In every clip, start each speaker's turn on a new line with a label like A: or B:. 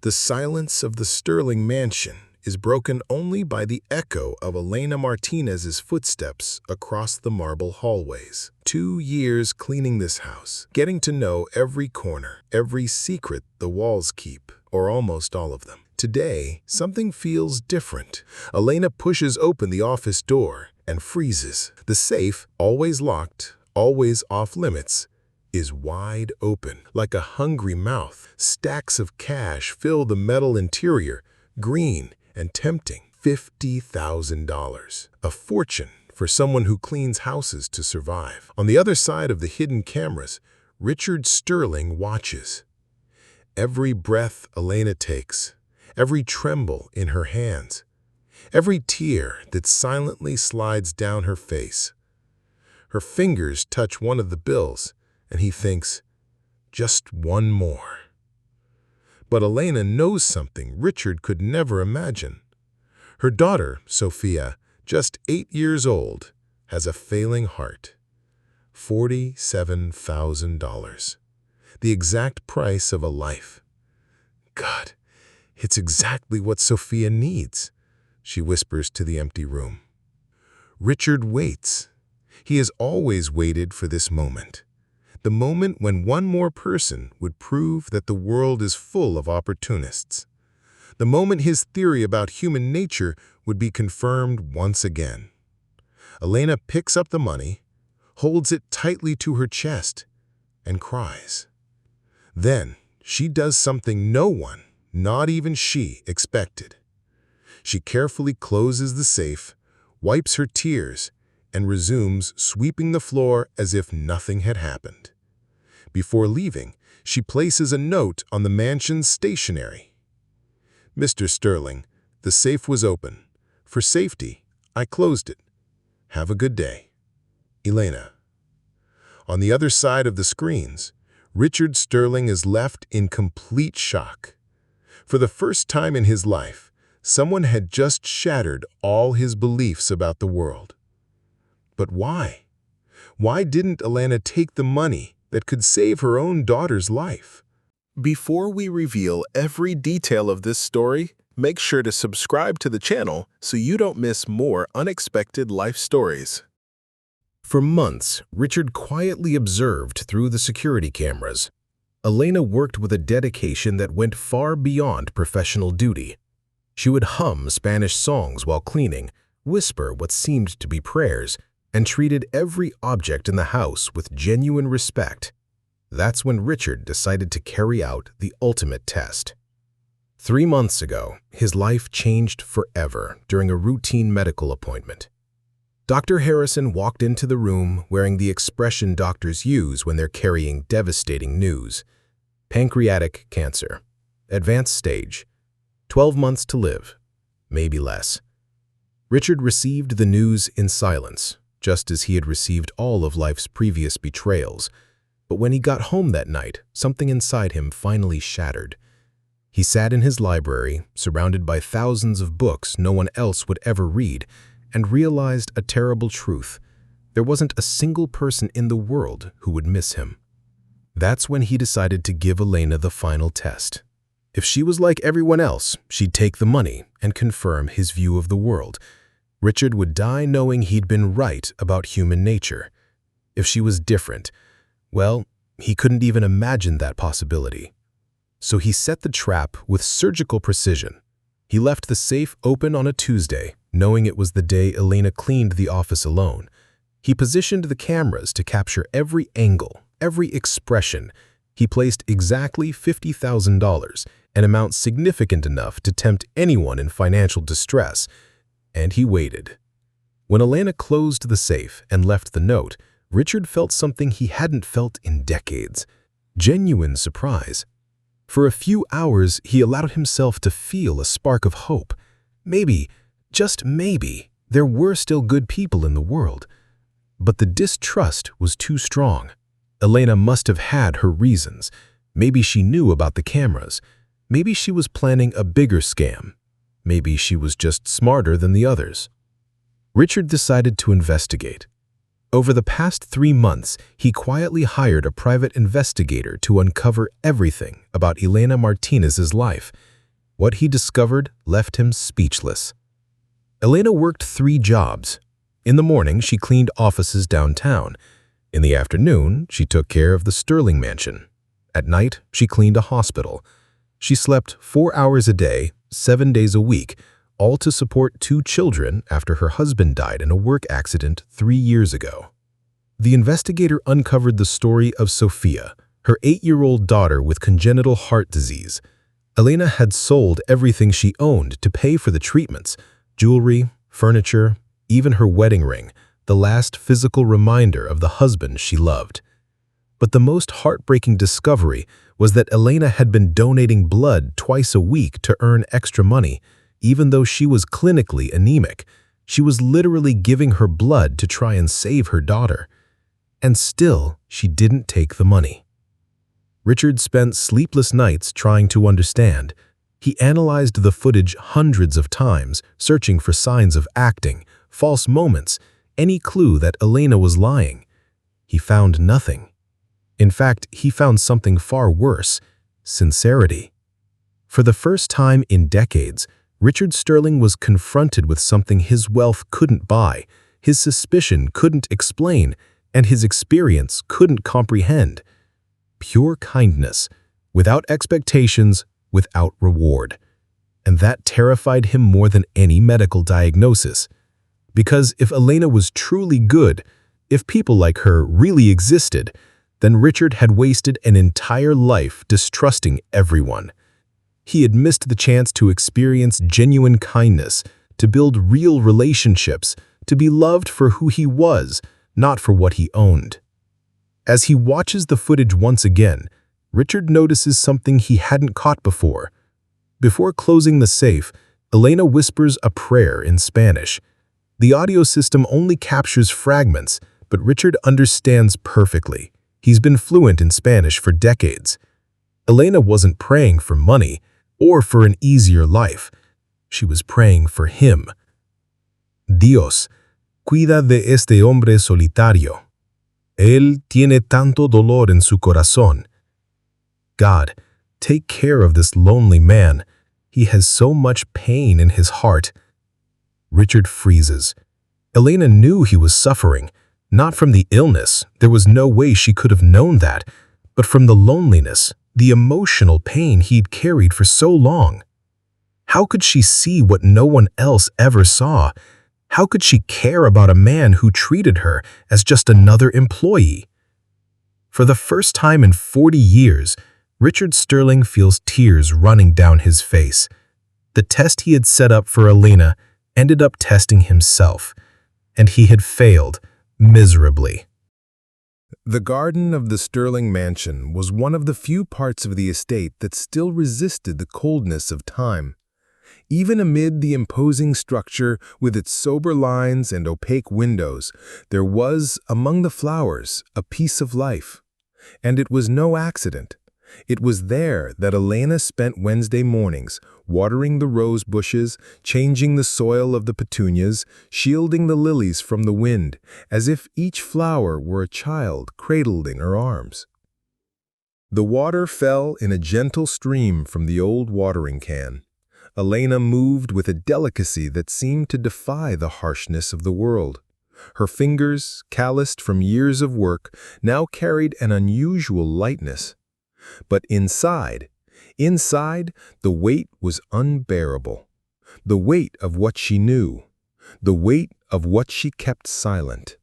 A: The silence of the Sterling mansion is broken only by the echo of Elena Martinez's footsteps across the marble hallways. 2 years cleaning this house, getting to know every corner, every secret the walls keep, or almost all of them. Today, something feels different. Elena pushes open the office door and freezes. The safe, always locked, always off-limits, is wide open. Like a hungry mouth, stacks of cash fill the metal interior, green and tempting. $50,000. A fortune for someone who cleans houses to survive. On the other side of the hidden cameras, Richard Sterling watches. Every breath Elena takes, every tremble in her hands, every tear that silently slides down her face. Her fingers touch one of the bills, and he thinks, just one more. But Elena knows something Richard could never imagine. Her daughter, Sophia, just 8 years old, has a failing heart. $47,000. The exact price of a life. God, it's exactly what Sophia needs, she whispers to the empty room. Richard waits. He has always waited for this moment. The moment when one more person would prove that the world is full of opportunists. The moment his theory about human nature would be confirmed once again. Elena picks up the money, holds it tightly to her chest, and cries. Then she does something no one, not even she, expected. She carefully closes the safe, wipes her tears, and resumes sweeping the floor as if nothing had happened. Before leaving, she places a note on the mansion's stationery. Mr. Sterling, the safe was open. For safety, I closed it. Have a good day. Elena. On the other side of the screens, Richard Sterling is left in complete shock. For the first time in his life, someone had just shattered all his beliefs about the world. But why? Why didn't Elena take the money that could save her own daughter's life? Before we reveal every detail of this story, make sure to subscribe to the channel so you don't miss more unexpected life stories. For months, Richard quietly observed through the security cameras. Elena worked with a dedication that went far beyond professional duty. She would hum Spanish songs while cleaning, whisper what seemed to be prayers, and treated every object in the house with genuine respect. That's when Richard decided to carry out the ultimate test. 3 months ago, his life changed forever during a routine medical appointment. Dr. Harrison walked into the room wearing the expression doctors use when they're carrying devastating news. Pancreatic cancer. Advanced stage. 12 months to live. Maybe less. Richard received the news in silence, just as he had received all of life's previous betrayals. But when he got home that night, something inside him finally shattered. He sat in his library, surrounded by thousands of books no one else would ever read, and realized a terrible truth. There wasn't a single person in the world who would miss him. That's when he decided to give Elena the final test. If she was like everyone else, she'd take the money and confirm his view of the world. Richard would die knowing he'd been right about human nature. If she was different, well, he couldn't even imagine that possibility. So he set the trap with surgical precision. He left the safe open on a Tuesday, knowing it was the day Elena cleaned the office alone. He positioned the cameras to capture every angle, every expression. He placed exactly $50,000, an amount significant enough to tempt anyone in financial distress. And he waited. When Elena closed the safe and left the note, Richard felt something he hadn't felt in decades. Genuine surprise. For a few hours, he allowed himself to feel a spark of hope. Maybe, just maybe, there were still good people in the world. But the distrust was too strong. Elena must have had her reasons. Maybe she knew about the cameras. Maybe she was planning a bigger scam. Maybe she was just smarter than the others. Richard decided to investigate. Over the past 3 months, he quietly hired a private investigator to uncover everything about Elena Martinez's life.
B: What he discovered left him speechless. Elena worked 3 jobs. In the morning, she cleaned offices downtown. In the afternoon, she took care of the Sterling mansion. At night, she cleaned a hospital. She slept 4 hours a day, 7 days a week, all to support 2 children after her husband died in a work accident 3 years ago. The investigator uncovered the story of Sophia, her 8-year-old daughter with congenital heart disease. Elena had sold everything she owned to pay for the treatments: jewelry, furniture, even her wedding ring, the last physical reminder of the husband she loved. But the most heartbreaking discovery was that Elena had been donating blood twice a week to earn extra money, even though she was clinically anemic. She was literally giving her blood to try and save her daughter. And still, she didn't take the money. Richard spent sleepless nights trying to understand. He analyzed the footage hundreds of times, searching for signs of acting, false moments, any clue that Elena was lying. He found nothing. In fact, he found something far worse: sincerity. For the first time in decades, Richard Sterling was confronted with something his wealth couldn't buy, his suspicion couldn't explain, and his experience couldn't comprehend. Pure kindness, without expectations, without reward. And that terrified him more than any medical diagnosis. Because if Elena was truly good, if people like her really existed, then Richard had wasted an entire life distrusting everyone. He had missed the chance to experience genuine kindness, to build real relationships, to be loved for who he was, not for what he owned. As he watches the footage once again, Richard notices something he hadn't caught before. Before closing the safe, Elena whispers a prayer in Spanish. The audio system only captures fragments, but Richard understands perfectly. He's been fluent in Spanish for decades. Elena wasn't praying for money or for an easier life. She was praying for him. Dios, cuida de este hombre solitario. Él tiene tanto dolor en su corazón. God, take care of this lonely man. He has so much pain in his heart. Richard freezes. Elena knew he was suffering. Not from the illness, there was no way she could have known that, but from the loneliness, the emotional pain he'd carried for so long. How could she see what no one else ever saw? How could she care about a man who treated her as just another employee? For the first time in 40 years, Richard Sterling feels tears running down his face. The test he had set up for Elena ended up testing himself, and he had failed miserably. The garden of the Sterling mansion was one of the few parts of the estate that still resisted the coldness of time. Even amid the imposing structure with its sober lines and opaque windows, there was, among the flowers, a piece of life. And it was no accident. It was there that Elena spent Wednesday mornings, watering the rose bushes, changing the soil of the petunias, shielding the lilies from the wind, as if each flower were a child cradled in her arms. The water fell in a gentle stream from the old watering can. Elena moved with a delicacy that seemed to defy the harshness of the world. Her fingers, calloused from years of work, now carried an unusual lightness. But inside, the weight was unbearable. The weight of what she knew. The weight of what she kept silent.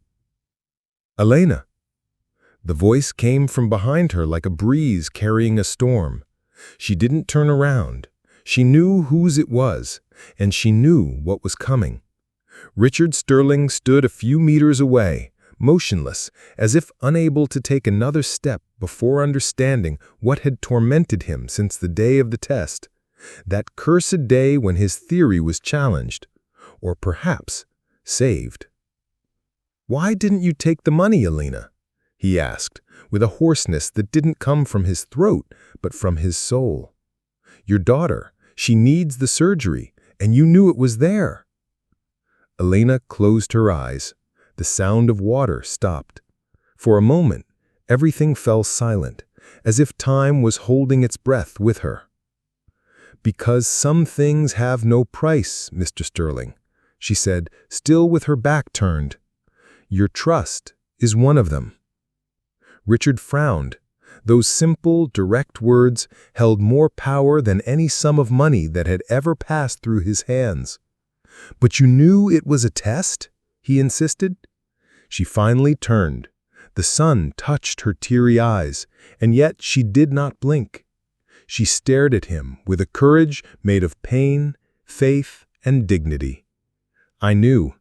B: Elena! The voice came from behind her like a breeze carrying a storm. She didn't turn around. She knew whose it was, and she knew what was coming. Richard Sterling stood a few meters away, motionless, as if unable to take another step before understanding what had tormented him since the day of the test, that cursed day when his theory was challenged, or perhaps saved. "Why didn't you take the money, Elena?" he asked, with a hoarseness that didn't come from his throat, but from his soul. "Your daughter, she needs the surgery, and you knew it was there." Elena closed her eyes. The sound of water stopped. For a moment, everything fell silent, as if time was holding its breath with her.
A: "Because some things have no price, Mr. Sterling," she said, still with her back turned. "Your trust is one of them." Richard frowned. Those simple, direct words held more power than any sum of money that had ever passed through his hands. "But you knew it was a test?" he insisted. She finally turned. The sun touched her teary eyes, and yet she did not blink. She stared at him with a courage made of pain, faith, and dignity. "I knew.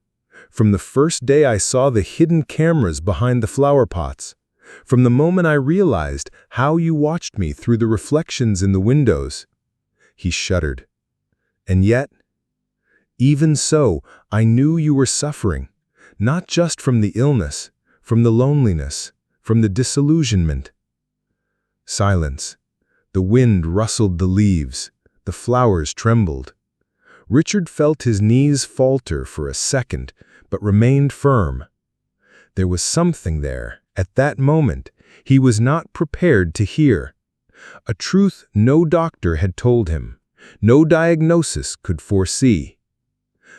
A: From the first day I saw the hidden cameras behind the flower pots. From the moment I realized how you watched me through the reflections in the windows." He shuddered. "And yet, even so, I knew you were suffering, not just from the illness, from the loneliness, from the disillusionment." Silence. The wind rustled the leaves. The flowers trembled. Richard felt his knees falter for a second, but remained firm. There was something there, at that moment, he was not prepared to hear. A truth no doctor had told him, no diagnosis could foresee.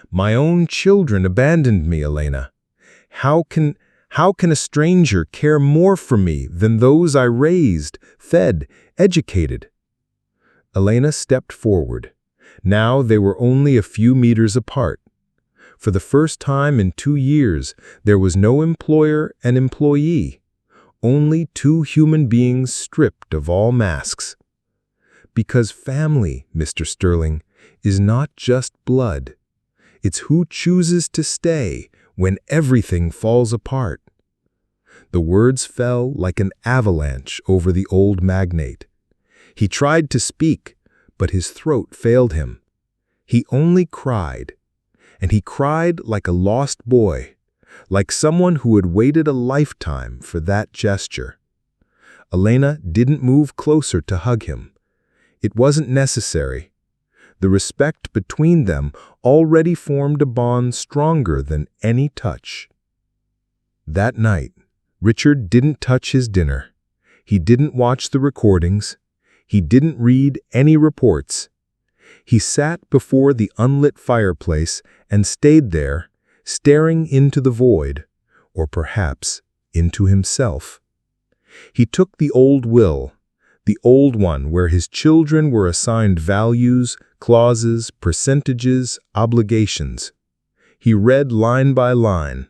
A: "My own children abandoned me, Elena. How can a stranger care more for me than those I raised, fed, educated?" Elena stepped forward. Now they were only a few meters apart. For the first time in 2 years, there was no employer and employee, only two human beings stripped of all masks. Because family, Mr. Sterling, is not just blood. It's who chooses to stay when everything falls apart. The words fell like an avalanche over the old magnate. He tried to speak, but his throat failed him. He only cried. And he cried like a lost boy, like someone who had waited a lifetime for that gesture. Elena didn't move closer to hug him. It wasn't necessary. The respect between them already formed a bond stronger than any touch. That night, Richard didn't touch his dinner. He didn't watch the recordings. He didn't read any reports. He sat before the unlit fireplace and stayed there, staring into the void, or perhaps into himself. He took the old will, the old one where his children were assigned values, clauses, percentages, obligations. He read line by line.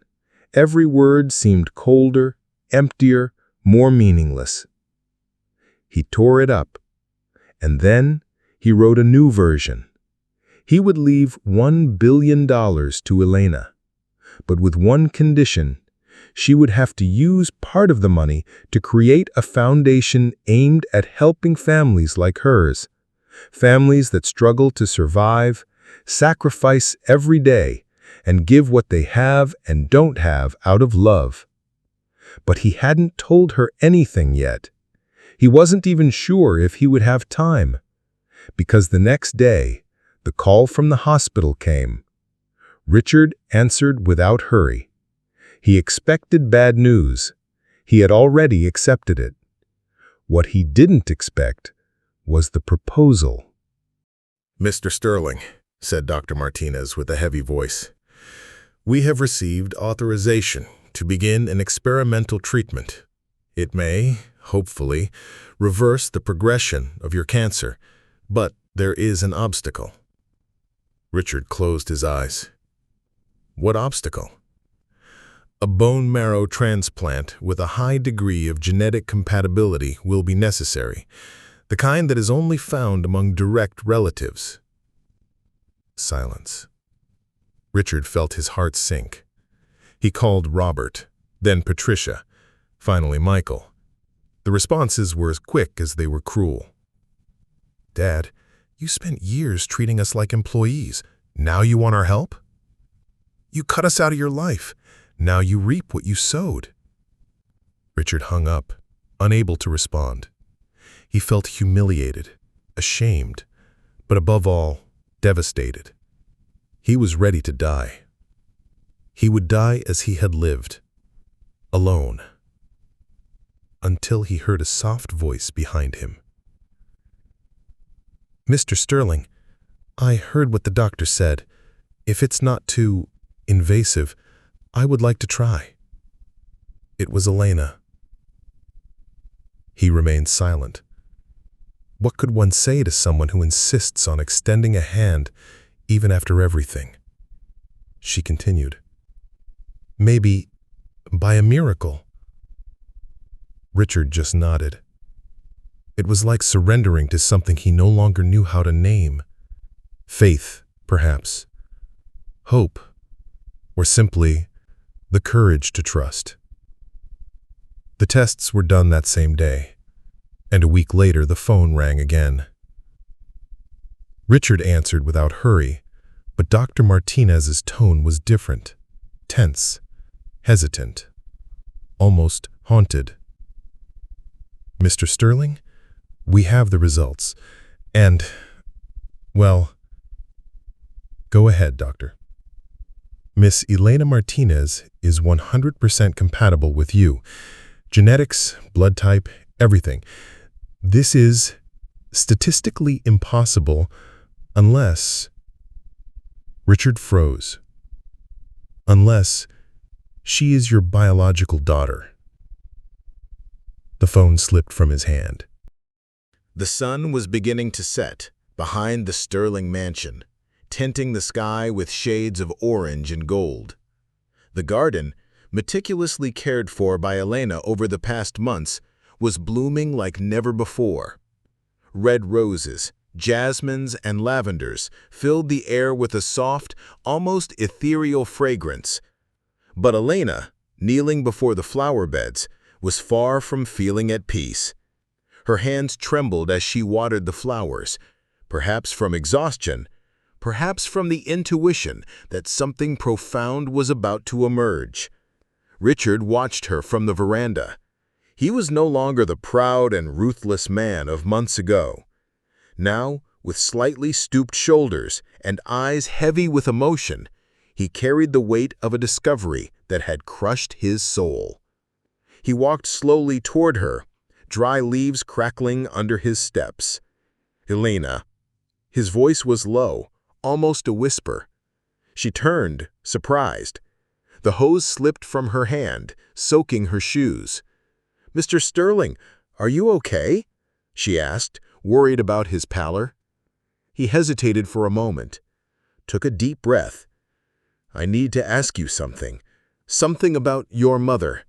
A: Every word seemed colder, emptier, more meaningless. He tore it up, and then he wrote a new version. He would leave $1 billion to Elena, but with one condition: she would have to use part of the money to create a foundation aimed at helping families like hers, families that struggle to survive, sacrifice every day, and give what they have and don't have out of love. But he hadn't told her anything yet. He wasn't even sure if he would have time. Because the next day, the call from the hospital came. Richard answered without hurry. He expected bad news. He had already accepted it. What he didn't expect was the proposal.
B: "Mr. Sterling," said Dr. Martinez with a heavy voice, "we have received authorization to begin an experimental treatment. It may, hopefully, reverse the progression of your cancer, but there is an obstacle." Richard closed his eyes. "What obstacle?" "A bone marrow transplant with a high degree of genetic compatibility will be necessary, the kind that is only found among direct relatives." Silence. Richard felt his heart sink. He called Robert, then Patricia, finally Michael. The responses were as quick as they were cruel. "Dad, you spent years treating us like employees. Now you want our help? You cut us out of your life. Now you reap what you sowed." Richard hung up, unable to respond. He felt humiliated, ashamed, but above all, devastated. He was ready to die. He would die as he had lived, alone, until he heard a soft voice behind him.
A: Mr. Sterling, I heard what the doctor said. If it's not too invasive, I would like to try. It was Elena. He remained silent. What could one say to someone who insists on extending a hand even after everything? She continued. Maybe by a miracle. Richard just nodded. It was like surrendering to something he no longer knew how to name. Faith, perhaps. Hope, or simply the courage to trust. The tests were done that same day, and a week later the phone rang again. Richard answered without hurry, but Dr. Martinez's tone was different, tense, hesitant, almost haunted. Mr. Sterling, we have the results, and, well, go ahead, doctor. Miss Elena Martinez is 100% compatible with you. Genetics, blood type, everything. This is statistically impossible unless... Richard froze. Unless she is your biological daughter. The phone slipped from his hand.
C: The sun was beginning to set behind the Sterling mansion, tinting the sky with shades of orange and gold. The garden, meticulously cared for by Elena over the past months, was blooming like never before. Red roses, jasmines, and lavenders filled the air with a soft, almost ethereal fragrance. But Elena, kneeling before the flower beds, was far from feeling at peace. Her hands trembled as she watered the flowers, perhaps from exhaustion, perhaps from the intuition that something profound was about to emerge. Richard watched her from the veranda. He was no longer the proud and ruthless man of months ago. Now, with slightly stooped shoulders and eyes heavy with emotion, he carried the weight of a discovery that had crushed his soul. He walked slowly toward her, dry leaves crackling under his steps. "Elena." His voice was low, almost a whisper. She turned, surprised. The hose slipped from her hand, soaking her shoes. "Mr. Sterling, are you okay?" she asked, worried about his pallor. He hesitated for a moment, took a deep breath. "I need to ask you something. Something about your mother.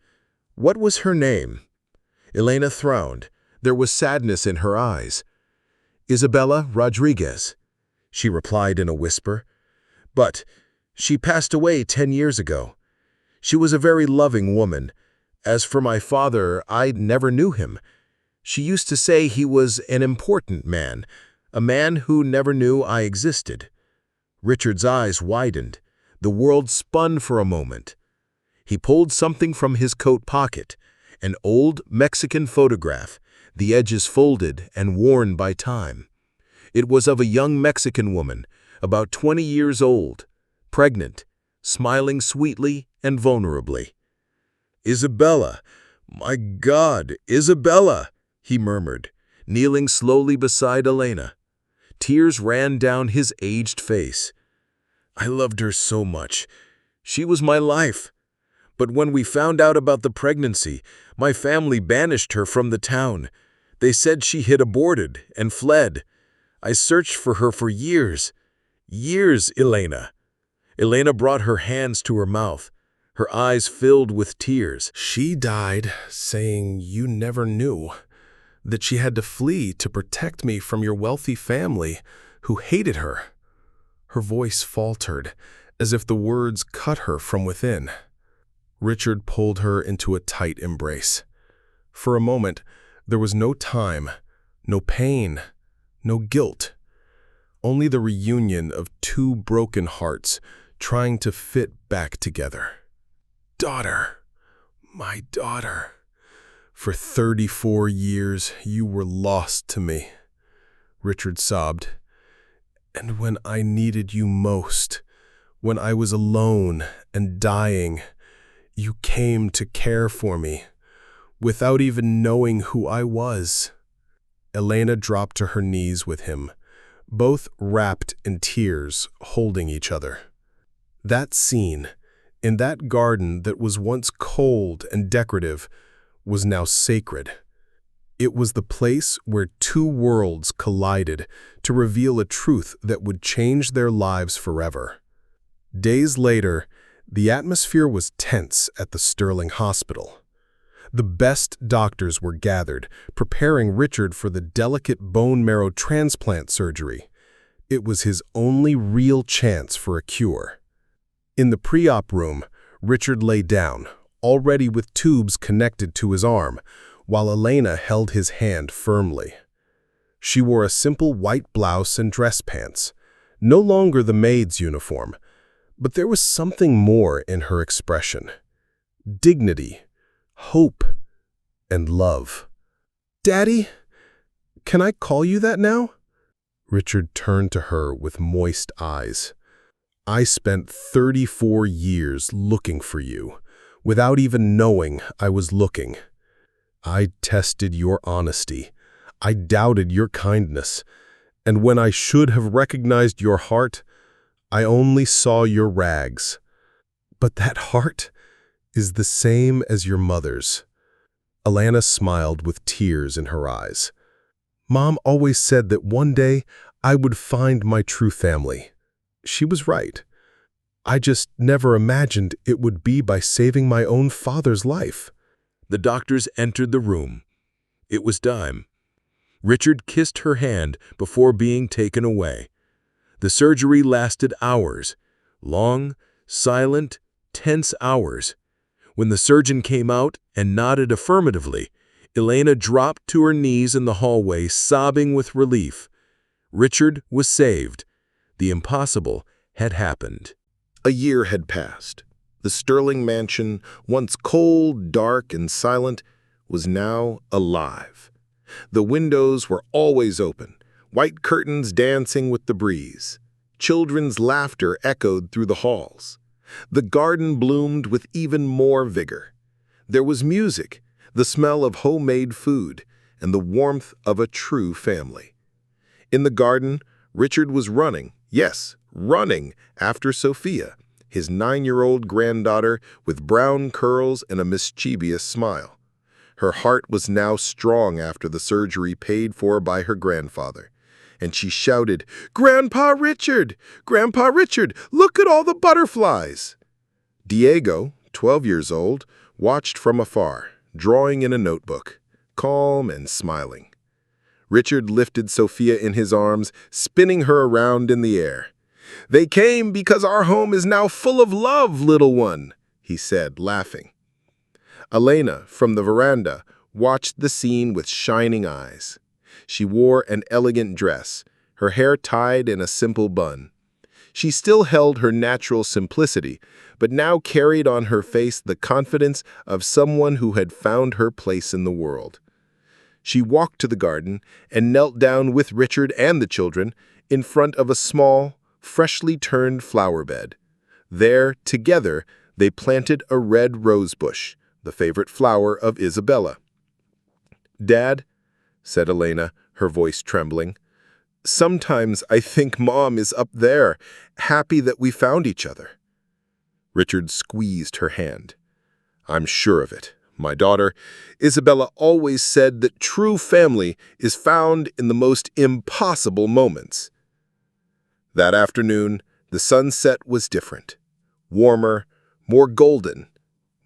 C: What was her name?" Elena frowned. There was sadness in her eyes. "Isabella Rodriguez," she replied in a whisper. "But she passed away 10 years ago. She was a very loving woman. As for my father, I never knew him. She used to say he was an important man, a man who never knew I existed." Richard's eyes widened. The world spun for a moment. He pulled something from his coat pocket, an old Mexican photograph, the edges folded and worn by time. It was of a young Mexican woman, about 20 years old, pregnant, smiling sweetly and vulnerably. "Isabella! My God, Isabella!" he murmured, kneeling slowly beside Elena. Tears ran down his aged face. "I loved her so much. She was my life. But when we found out about the pregnancy, my family banished her from the town. They said she had aborted and fled. I searched for her for years. Years, Elena." Elena brought her hands to her mouth, her eyes filled with tears.
A: She died saying you never knew, that she had to flee to protect me from your wealthy family who hated her. Her voice faltered, as if the words cut her from within. Richard pulled her into a tight embrace. For a moment, there was no time, no pain, no guilt. Only the reunion of two broken hearts trying to fit back together. "Daughter, my daughter. For 34 years you were lost to me," Richard sobbed. "And when I needed you most, when I was alone and dying, you came to care for me, without even knowing who I was." Elena dropped to her knees with him,
D: both wrapped in tears, holding each other. That scene, in that garden that was once cold and decorative, was now sacred. It was the place where two worlds collided to reveal a truth that would change their lives forever. Days later, the atmosphere was tense at the Sterling Hospital. The best doctors were gathered, preparing Richard for the delicate bone marrow transplant surgery. It was his only real chance for a cure. In the pre-op room, Richard lay down, already with tubes connected to his arm, while Elena held his hand firmly. She wore a simple white blouse and dress pants, no longer the maid's uniform, but there was something more in her expression. Dignity, hope, and love. "Daddy, can I call you that now?" Richard turned to her with moist eyes. "I spent 34 years looking for you, without even knowing I was looking. I tested your honesty. I doubted your kindness. And when I should have recognized your heart, I only saw your rags. But that heart is the same as your mother's." Alana smiled with tears in her eyes. "Mom always said that one day I would find my true family. She was right. I just never imagined it would be by saving my own father's life."
B: The doctors entered the room. It was time. Richard kissed her hand before being taken away. The surgery lasted hours. Long, silent, tense hours. When the surgeon came out and nodded affirmatively, Elena dropped to her knees in the hallway, sobbing with relief. Richard was saved. The impossible had happened.
C: A year had passed. The Sterling mansion, once cold, dark, and silent, was now alive. The windows were always open, white curtains dancing with the breeze. Children's laughter echoed through the halls. The garden bloomed with even more vigor. There was music, the smell of homemade food, and the warmth of a true family. In the garden, Richard was running, yes, running after Sophia, his 9-year-old granddaughter with brown curls and a mischievous smile. Her heart was now strong after the surgery paid for by her grandfather, and she shouted, "Grandpa Richard! Grandpa Richard, look at all the butterflies!" Diego, 12 years old, watched from afar, drawing in a notebook, calm and smiling. Richard lifted Sophia in his arms, spinning her around in the air. "They came because our home is now full of love, little one," he said, laughing. Elena, from the veranda, watched the scene with shining eyes. She wore an elegant dress, her hair tied in a simple bun. She still held her natural simplicity, but now carried on her face the confidence of someone who had found her place in the world. She walked to the garden and knelt down with Richard and the children in front of a small, freshly turned flower bed. There, together, they planted a red rose bush, the favorite flower of Isabella. "Dad," said Elena, her voice trembling, "sometimes I think Mom is up there, happy that we found each other." Richard squeezed her hand. "I'm sure of it, my daughter. Isabella always said that true family is found in the most impossible moments." That afternoon, the sunset was different, warmer, more golden,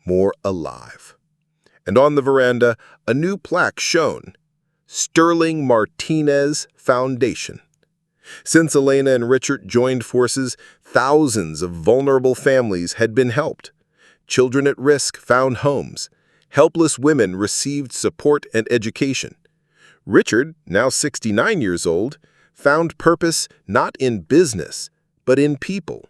C: more alive. And on the veranda, a new plaque shone, Sterling Martinez Foundation. Since Elena and Richard joined forces, thousands of vulnerable families had been helped. Children at risk found homes. Helpless women received support and education. Richard, now 69 years old, found purpose not in business, but in people.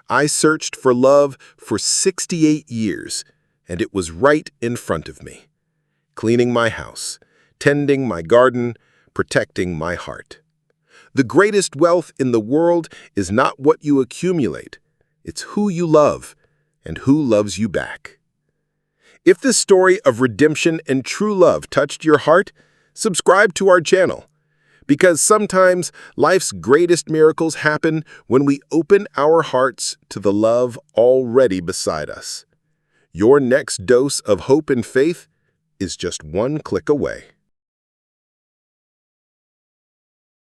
C: I searched for love for 68 years, and it was right in front of me. Cleaning my house, tending my garden, protecting my heart. The greatest wealth in the world is not what you accumulate. It's who you love and who loves you back. If this story of redemption and true love touched your heart, subscribe to our channel.
D: Because sometimes life's greatest miracles happen when we open our hearts to the love already beside us. Your next dose of hope and faith is just one click away.